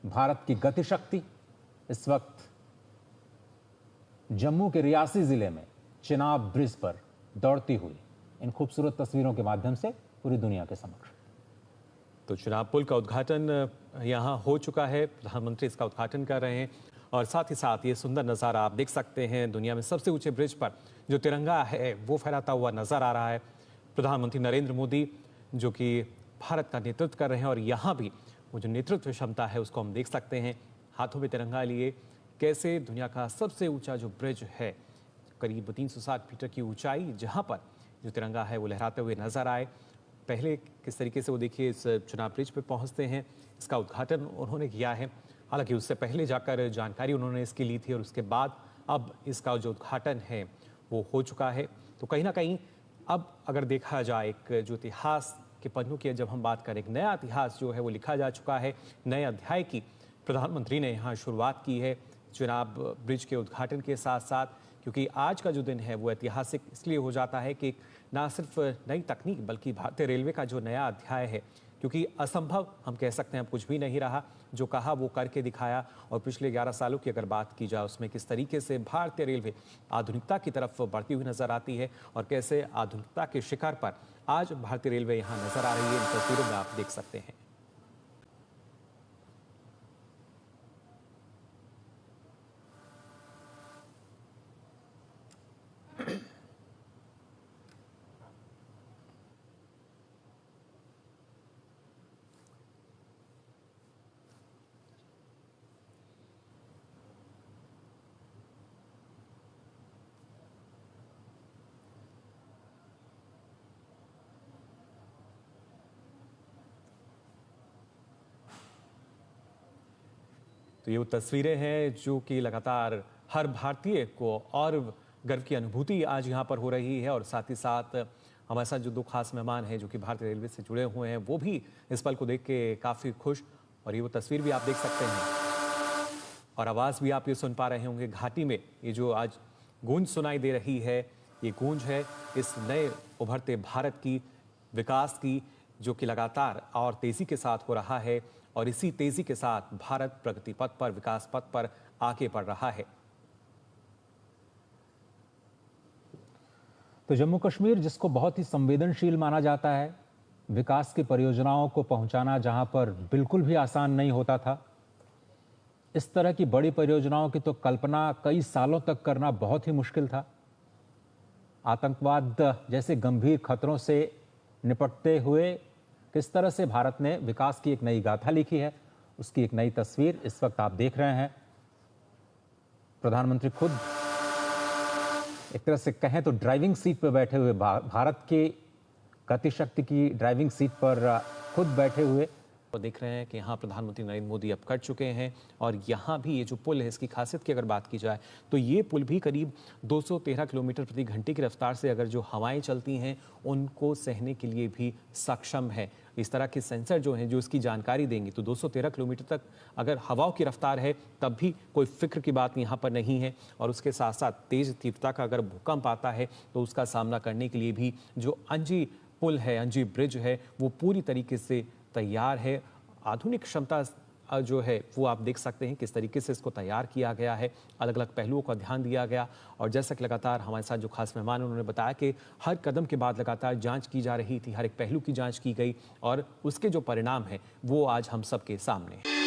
भारत की गति शक्ति इस वक्त जम्मू के रियासी जिले में चिनाब ब्रिज पर दौड़ती हुई इन खूबसूरत तस्वीरों के माध्यम से पूरी दुनिया के समक्ष। तो चिनाब पुल का उद्घाटन यहाँ हो चुका है, प्रधानमंत्री इसका उद्घाटन कर रहे हैं और साथ ही साथ ये सुंदर नज़ारा आप देख सकते हैं। दुनिया में सबसे ऊंचे ब्रिज पर जो तिरंगा है वो फहराता हुआ नजर आ रहा है। प्रधानमंत्री नरेंद्र मोदी जो कि भारत का नेतृत्व कर रहे हैं और यहाँ भी वो जो नेतृत्व क्षमता है उसको हम देख सकते हैं। हाथों में तिरंगा लिए कैसे दुनिया का सबसे ऊंचा जो ब्रिज है, करीब 360 मीटर की ऊंचाई, जहाँ पर जो तिरंगा है वो लहराते हुए नजर आए। पहले किस तरीके से वो देखिए इस चिनाब ब्रिज पे पहुंचते हैं, इसका उद्घाटन उन्होंने किया है। हालांकि उससे पहले जाकर जानकारी उन्होंने इसकी ली थी और उसके बाद अब इसका जो उद्घाटन है वो हो चुका है। तो कहीं ना कहीं अब अगर देखा जाए एक जो इतिहास के पन्नों की जब हम बात करें, एक नया इतिहास जो है वो लिखा जा चुका है। नए अध्याय की प्रधानमंत्री ने यहाँ शुरुआत की है चिनाब ब्रिज के उद्घाटन के साथ साथ, क्योंकि आज का जो दिन है वो ऐतिहासिक इसलिए हो जाता है कि ना सिर्फ नई तकनीक बल्कि भारतीय रेलवे का जो नया अध्याय है, क्योंकि असंभव हम कह सकते हैं अब कुछ भी नहीं रहा, जो कहा वो करके दिखाया। और पिछले 11 सालों की अगर बात की जाए उसमें किस तरीके से भारतीय रेलवे आधुनिकता की तरफ बढ़ती हुई नजर आती है और कैसे आधुनिकता के शिखर पर आज भारतीय रेलवे यहाँ नजर आ रही है, इन तस्वीरों में आप देख सकते हैं। तो ये वो तस्वीरें हैं जो कि लगातार हर भारतीय को और गर्व की अनुभूति आज यहाँ पर हो रही है। और साथ ही साथ हमारे साथ जो दो खास मेहमान हैं जो कि भारतीय रेलवे से जुड़े हुए हैं वो भी इस पल को देख के काफ़ी खुश। और ये वो तस्वीर भी आप देख सकते हैं और आवाज़ भी आप ये सुन पा रहे होंगे। घाटी में ये जो आज गूंज सुनाई दे रही है, ये गूंज है इस नए उभरते भारत की, विकास की, जो कि लगातार और तेज़ी के साथ हो रहा है। और इसी तेजी के साथ भारत प्रगति पथ पर, विकास पथ पर आगे बढ़ रहा है। तो जम्मू कश्मीर जिसको बहुत ही संवेदनशील माना जाता है, विकास की परियोजनाओं को पहुंचाना जहां पर बिल्कुल भी आसान नहीं होता था, इस तरह की बड़ी परियोजनाओं की तो कल्पना कई सालों तक करना बहुत ही मुश्किल था। आतंकवाद जैसे गंभीर खतरों से निपटते हुए किस तरह से भारत ने विकास की एक नई गाथा लिखी है, उसकी एक नई तस्वीर इस वक्त आप देख रहे हैं। प्रधानमंत्री खुद एक तरह से कहें तो ड्राइविंग सीट पर बैठे हुए, भारत की गति शक्ति की ड्राइविंग सीट पर खुद बैठे हुए तो देख रहे हैं कि यहाँ प्रधानमंत्री नरेंद्र मोदी अब कर चुके हैं। और यहाँ भी ये जो पुल है इसकी खासियत की अगर बात की जाए तो ये पुल भी करीब 213 किलोमीटर प्रति घंटे की रफ्तार से अगर जो हवाएं चलती हैं उनको सहने के लिए भी सक्षम है। इस तरह के सेंसर जो हैं जो इसकी जानकारी देंगे तो 213 किलोमीटर तक अगर हवाओं की रफ्तार है तब भी कोई फिक्र की बात यहाँ पर नहीं है। और उसके साथ साथ तेज तीव्रता का अगर भूकंप आता है तो उसका सामना करने के लिए भी जो अंजी पुल है, अंजी ब्रिज है, वो पूरी तरीके से तैयार है। आधुनिक क्षमता जो है वो आप देख सकते हैं किस तरीके से इसको तैयार किया गया है, अलग अलग पहलुओं का ध्यान दिया गया। और जैसा कि लगातार हमारे साथ जो खास मेहमान उन्होंने बताया कि हर कदम के बाद लगातार जांच की जा रही थी, हर एक पहलू की जांच की गई और उसके जो परिणाम हैं वो आज हम सबके सामने हैं।